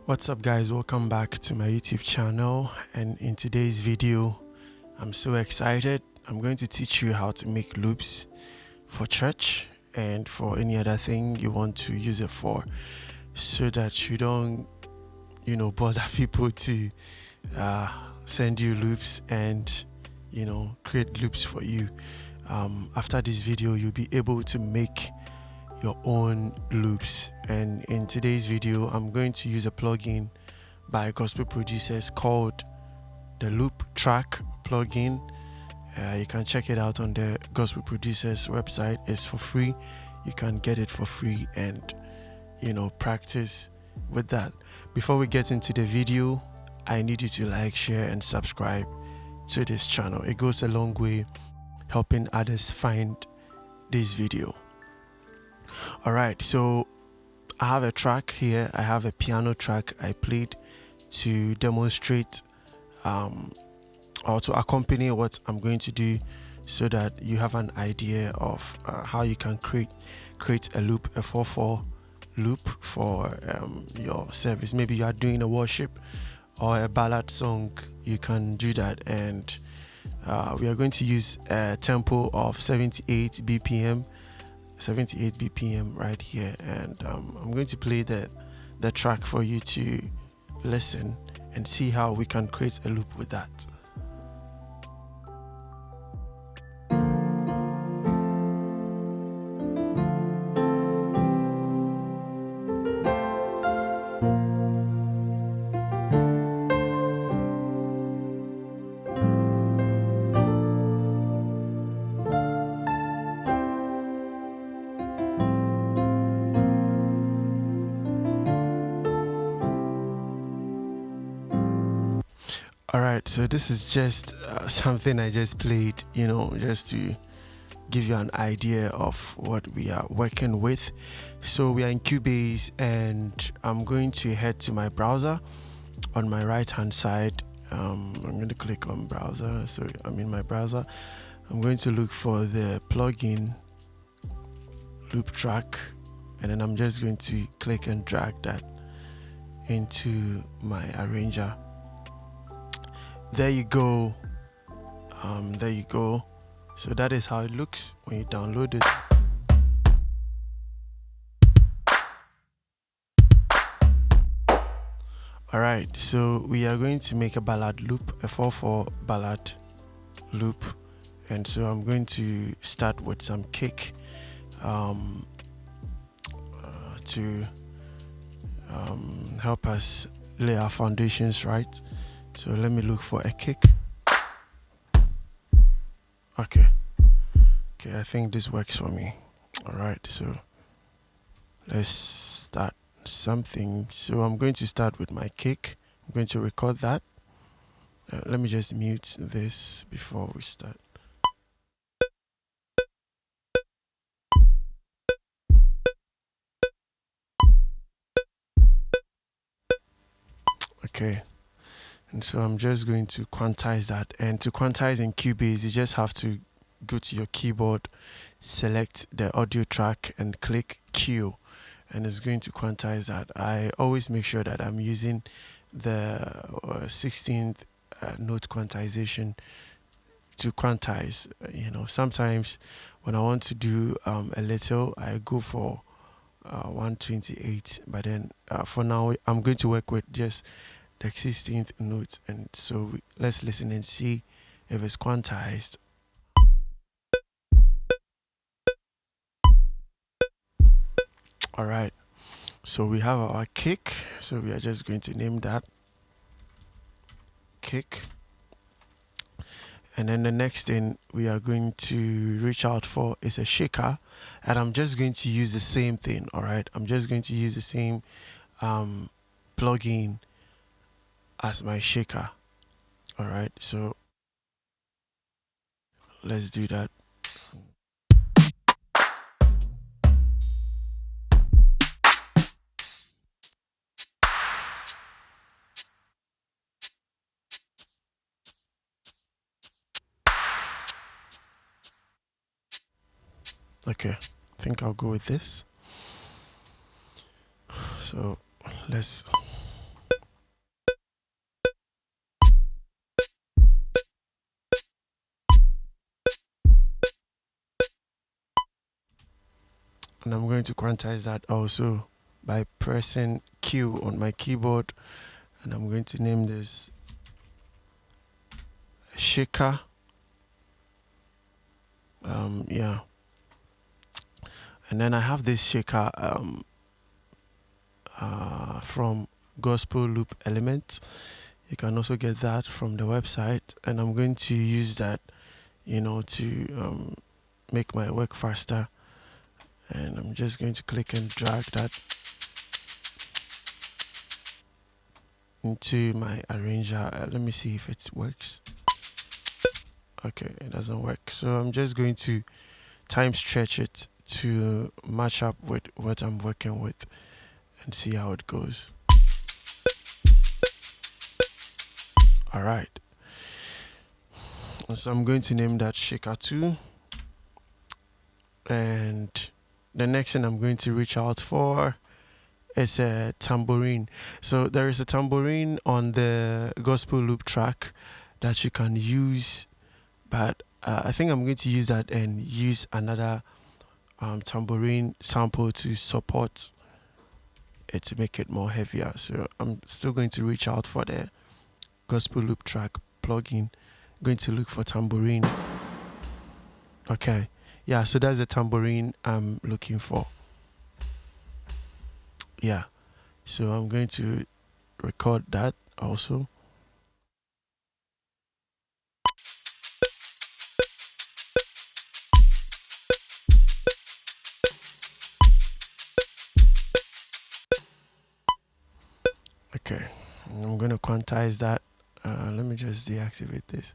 What's up guys, welcome back to my YouTube channel, and in today's video I'm so excited. I'm going to teach you how to make loops for church and for any other thing you want to use it for, so that you don't bother people to send you loops and create loops for you. After this video you'll be able to make your own loops, and in today's video I'm going to use a plugin by gospel producers called the Loop Track plugin. You can check it out on the gospel producers website. It's for free. You can get it for free and practice with that. Before we get into the video, I need you to like, share and subscribe to this channel. It goes a long way helping others find this video. Alright, so I have a track here. I have a piano track I played to demonstrate or to accompany what I'm going to do, so that you have an idea of how you can create a loop, a 4/4 loop for your service. Maybe you are doing a worship or a ballad song, you can do that. And we are going to use a tempo of 78 BPM right here, and I'm going to play the track for you to listen and see how we can create a loop with that. Alright, so this is just something I just played, just to give you an idea of what we are working with. So we are in Cubase, and I'm going to head to my browser on my right hand side. I'm going to click on browser. So I'm in my browser. I'm going to look for the plugin Loop Track, and then I'm just going to click and drag that into my arranger. There you go. So that is how it looks when you download it. Alright, so we are going to make a ballad loop, a 4/4 ballad loop. And so I'm going to start with some kick to help us lay our foundations right. So let me look for a kick. Okay, I think this works for me. Alright, so let's start something. So I'm going to start with my kick. I'm going to record that. Let me just mute this before we start. Okay. And so I'm just going to quantize that. And to quantize in Cubase, you just have to go to your keyboard, select the audio track and click Q, and it's going to quantize that. I always make sure that I'm using the 16th note quantization to quantize. Sometimes when I want to do a little, I go for 128, but then for now I'm going to work with just the 16th note. And so let's listen and see if it's quantized. Alright, so we have our kick, so we are just going to name that kick. And then the next thing we are going to reach out for is a shaker, and I'm just going to use the same thing. Alright, I'm just going to use the same plugin as my shaker. Alright, so let's do that. Okay, I think I'll go with this. So let's And I'm going to quantize that also by pressing Q on my keyboard, and I'm going to name this shaker. Yeah. And then I have this shaker from Gospel Loop Elements. You can also get that from the website, and I'm going to use that, to make my work faster. And I'm just going to click and drag that into my arranger. Let me see if it works. Okay, it doesn't work. So I'm just going to time stretch it to match up with what I'm working with and see how it goes. All right. So I'm going to name that shaker 2. And the next thing I'm going to reach out for is a tambourine. So there is a tambourine on the gospel loop track that you can use, but I think I'm going to use that and use another tambourine sample to support it to make it more heavier. So I'm still going to reach out for the gospel loop track plugin. I'm going to look for tambourine. Okay, yeah, so that's the tambourine I'm looking for. Yeah, so I'm going to record that also. Okay, I'm going to quantize that. Let me just deactivate this.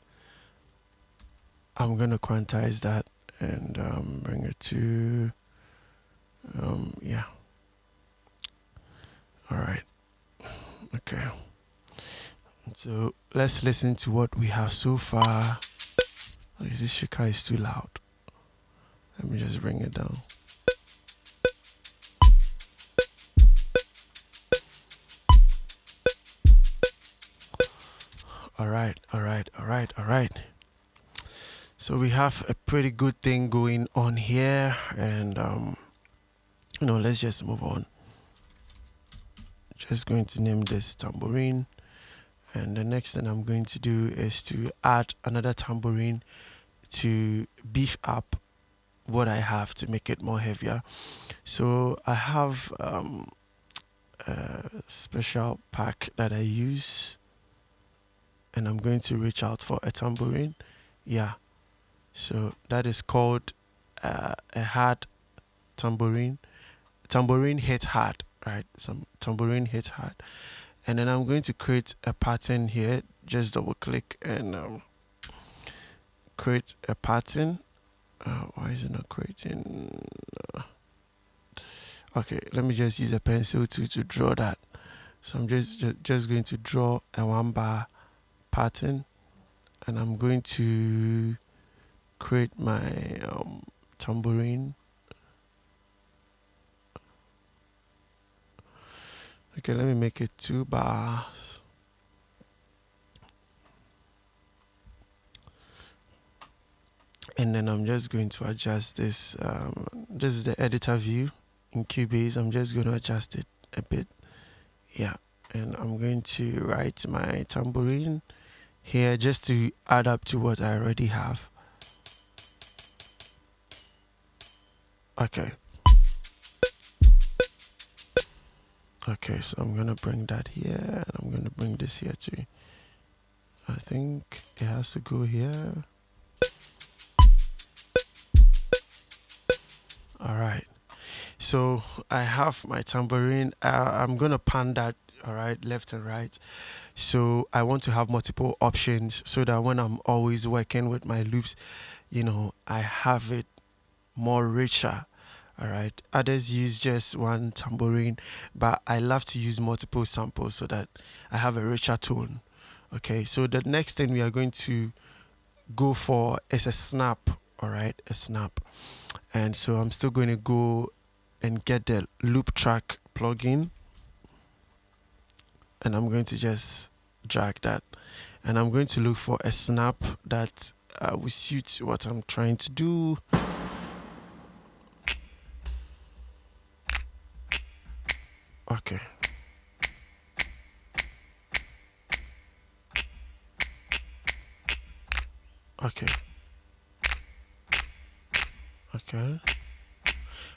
I'm going to quantize that and bring it to, yeah. All right. Okay. So let's listen to what we have so far. Oh, this shaker is too loud. Let me just bring it down. All right. So we have a pretty good thing going on here, and let's just move on. Just going to name this tambourine, and the next thing I'm going to do is to add another tambourine to beef up what I have to make it more heavier. So I have a special pack that I use, and I'm going to reach out for a tambourine. Yeah, so that is called a hard tambourine. Tambourine hits hard, right? Some tambourine hits hard. And then I'm going to create a pattern here. Just double click and create a pattern. Why is it not creating? Okay, let me just use a pencil to draw that. So I'm just going to draw a 1-bar pattern, and I'm going to create my tambourine. Okay, let me make it 2 bars. And then I'm just going to adjust this. This is the editor view in Cubase. I'm just going to adjust it a bit. Yeah, and I'm going to write my tambourine here just to add up to what I already have. Okay. Okay, so I'm gonna bring that here, and I'm gonna bring this here too. I think it has to go here. All right. So I have my tambourine. I'm gonna pan that, all right, left and right. So I want to have multiple options so that when I'm always working with my loops, I have it more richer. All right. Others use just one tambourine, but I love to use multiple samples so that I have a richer tone. Okay. So the next thing we are going to go for is a snap. All right, a snap. And so I'm still going to go and get the loop track plugin, and I'm going to just drag that, and I'm going to look for a snap that will suit what I'm trying to do. Okay. Okay. Okay.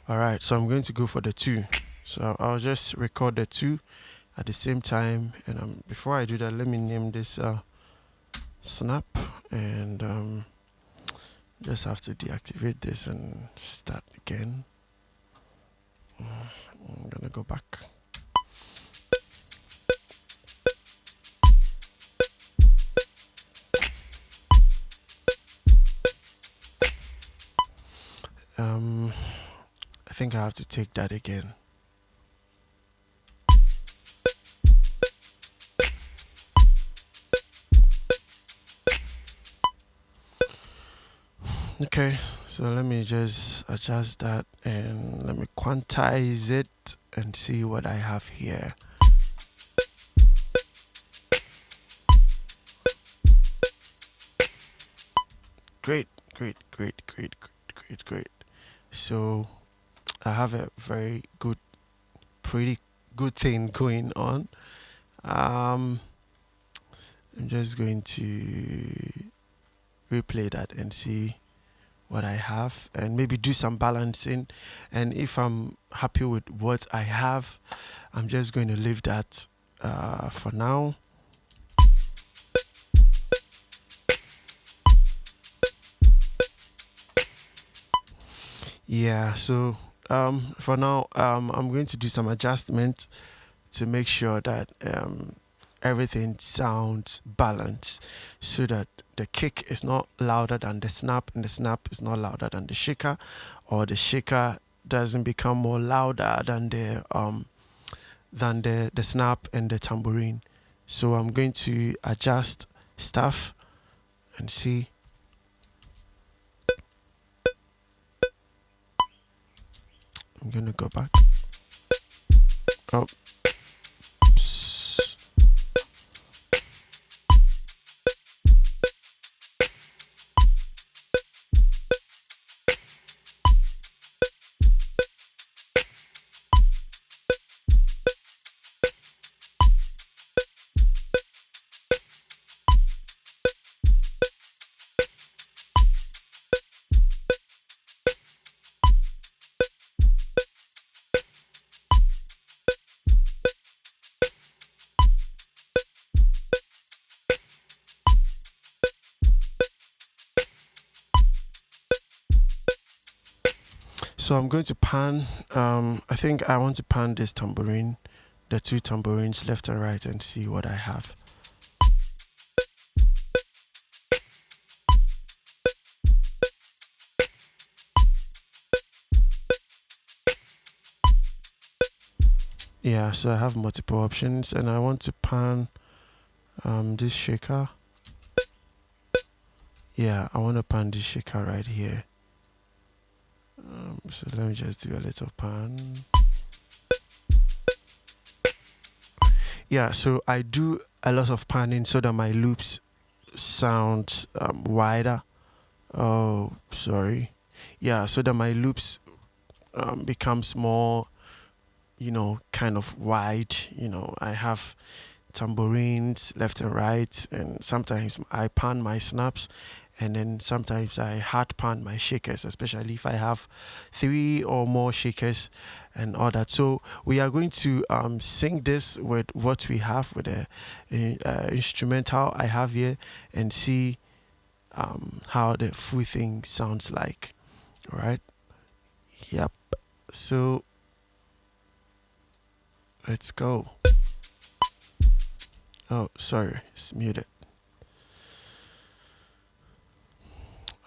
All right. So I'm going to go for the 2. So I'll just record the 2 at the same time. And before I do that, let me name this snap, and just have to deactivate this and start again. I'm gonna go back. I think I have to take that again. Okay, so let me just adjust that and let me quantize it and see what I have here. Great. So I have a very good, pretty good thing going on. I'm just going to replay that and see what I have and maybe do some balancing, and if I'm happy with what I have, I'm just going to leave that for now. Yeah, so for now I'm going to do some adjustments to make sure that everything sounds balanced, so that the kick is not louder than the snap and the snap is not louder than the shaker, or the shaker doesn't become more louder than the snap and the tambourine. So I'm going to adjust stuff and see. I'm gonna go back. Oh. So I'm going to pan, I think I want to pan this tambourine, the 2 tambourines left and right, and see what I have. Yeah, so I have multiple options, and I want to pan this shaker. Yeah, I want to pan this shaker right here. So let me just do a little pan. Yeah, so I do a lot of panning so that my loops sound wider. Oh, sorry. Yeah, so that my loops becomes more, kind of wide. I have tambourines left and right, and sometimes I pan my snaps, and then sometimes I hard pan my shakers, especially if I have 3 or more shakers and all that. So we are going to sync this with what we have with the instrumental I have here, and see how the full thing sounds like. All right. Yep. So let's go. Oh, sorry, it's muted.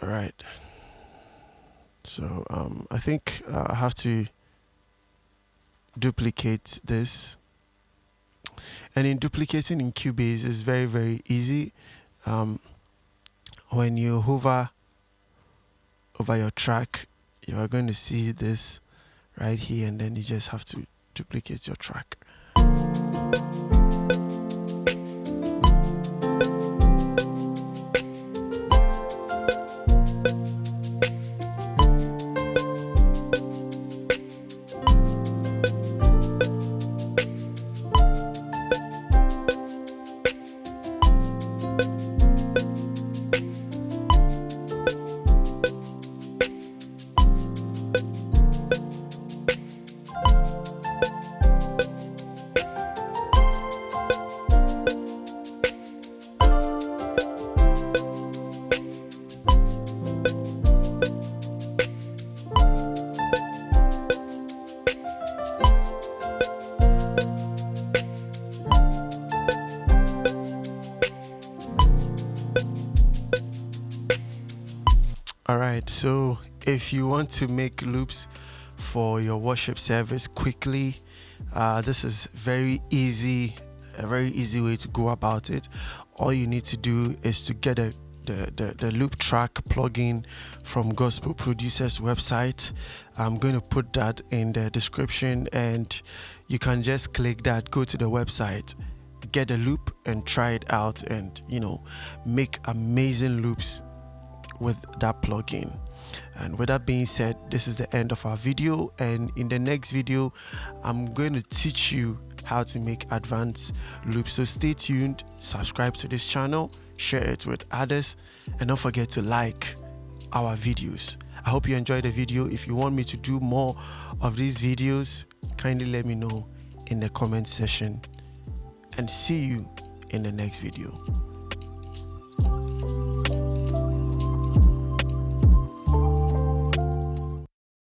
All right. So I think I have to duplicate this, and in duplicating in Cubase is very, very easy. When you hover over your track, you are going to see this right here, and then you just have to duplicate your track. All right, so if you want to make loops for your worship service quickly, this is very easy, a very easy way to go about it. All you need to do is to get the loop track plugin from Gospel Producer's website. I'm going to put that in the description, and you can just click that, go to the website, get a loop and try it out, and make amazing loops with that plugin. And with that being said, this is the end of our video, and in the next video I'm going to teach you how to make advanced loops. So stay tuned, subscribe to this channel, share it with others, and don't forget to like our videos. I hope you enjoyed the video. If you want me to do more of these videos, kindly let me know in the comment section, and see you in the next video.